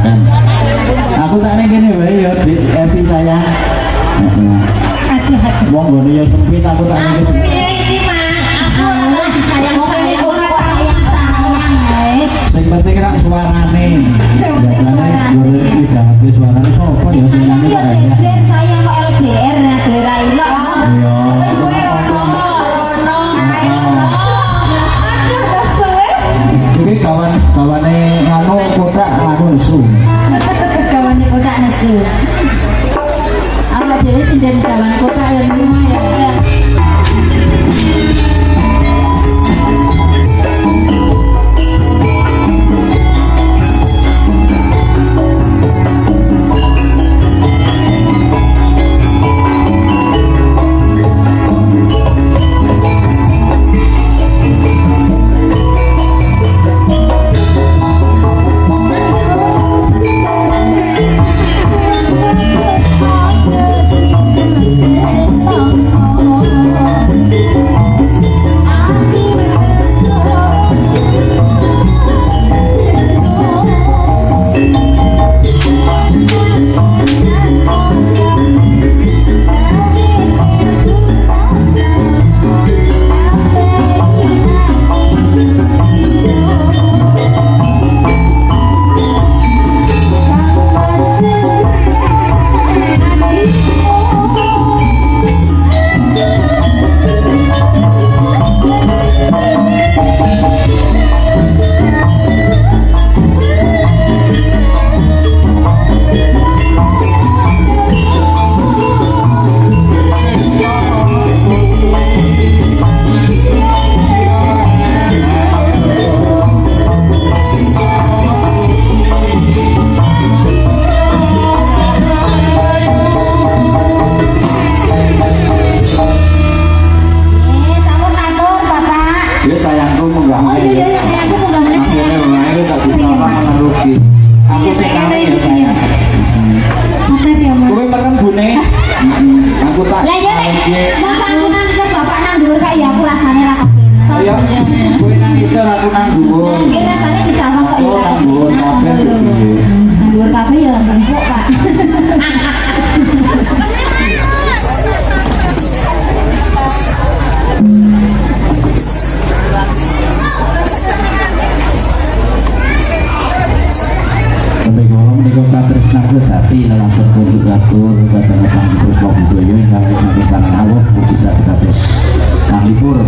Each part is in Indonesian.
kan. Aku tak ning kene wae ya Dik Evi sayang. Aduh. Wong gone ya sempit aku tak ning kene. Piye iki, Mak? Aku lagi sayang-sayang. Kok sayang-sayang, guys. Sing penting rak suarane. Biasane gore iki dadi suarane sapa ya sing nyanyi Sayang kok ya. jejer sayang kok LDR daerah ilok. Iya. Iki kawane anu kotak anu nesu. Kawannya kotak nesu. Awak dhewe sing dari kawan kotak yang lumayan. Aku sing kane ya sayang. Sabar ya, Mak. Kowe merem bune. Aku tak. Lah ya nek masa aku nangis bapak nang dhuwur kae ya aku rasane ra kepenak. Ayo, kowe nang isor aku nang dhuwur. Nggih rasane disawang kok ya ra Nang dhuwur kabeh. Nang dhuwur kabeh ya empuk, Pak. Sampai kalau menikah katresnan sejati dalam berkunjung atur kadang kang terus mau budaya yang kami sampai tanah awak bisa terus kang libur.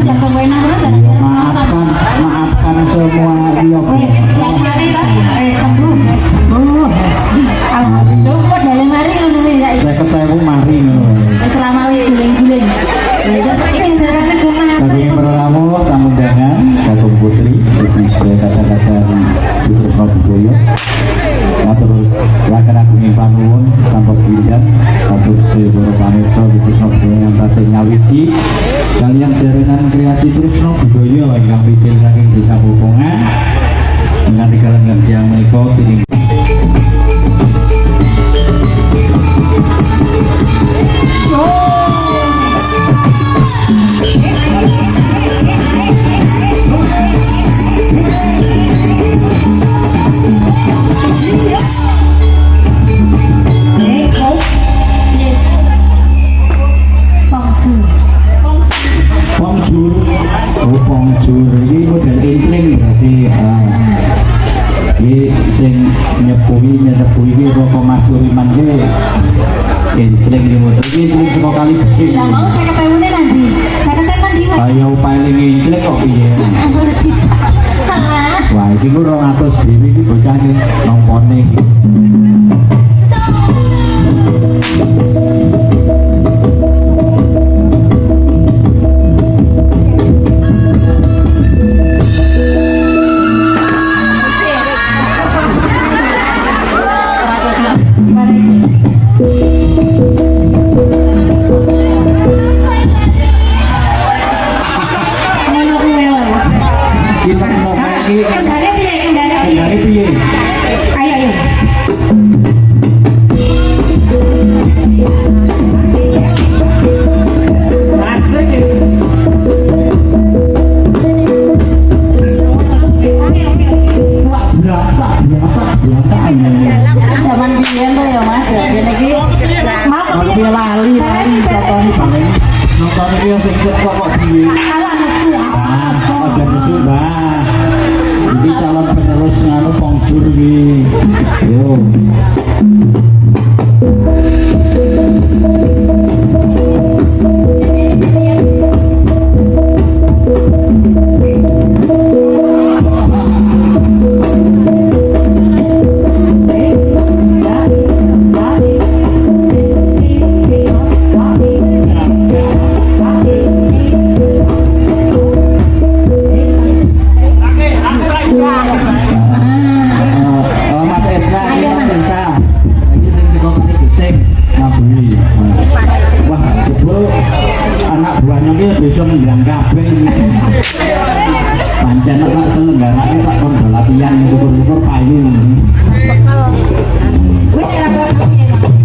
jaga enak terus dan Iya, maafkan semua viewers. Aduh, kok dalam hari ngono ya. Saya ketemu mari ngono. Selama guling-guling. Saking merawuh tamu undangan Kakung Putri Ibu sedaya kata-kata Sutrisno Budoyo matur lakan agunging panuwun tanpa pindhan matur sedaya para pamirsa Sutrisno Budoyo yang tasih nyawiji kaliyan jaringan kreasi Sutrisno Budoyo ingkang pijil saking Desa Popongan dengan kalangan siang menika piring Pongjur ini model encling berarti ini sing nyepuhi ini rokok Mas Duriman ini encling ini model ini encling semua kali besi Tidak mau saya ketemu nanti. Saya ketemu nanti. ayo paling encling kok iya wah ini gue 200 dewi ini bocah ini nongpone kita mau lagi Kendali piye? Ayo. Zaman biyen tuh ya Mas ya. Gini iki Aku piye lali contohnya balen nonton iki sing kok piye ala nesu. aja nesu Mbah iki calon penerus nganu Pongjur iki yo Mas Edsa ini sing sekopane gesing ngabui wah jebul anak buahnya iki bisa mendang kabeh pancen tak selenggarane tak kon latihan syukur-syukur payu Wih, kira-kira piye, Mas?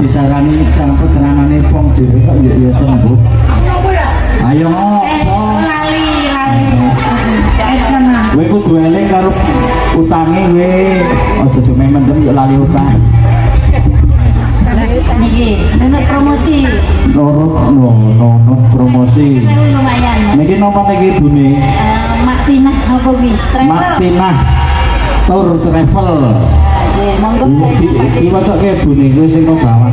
disarani sampai celanane Pongjur kok ya sembuh. Ayo Lali. Es menang. kowe kudu eling karo utange kowe aja mendem yo lali utang. Niki, nunut promosi. Nonton promosi. Lumayan. Niki napa niki ibune? Mak Tinah apa kuwi? Mak Tinah Tour Travel. Monggo. Iki wacake ibune kowe sing bawa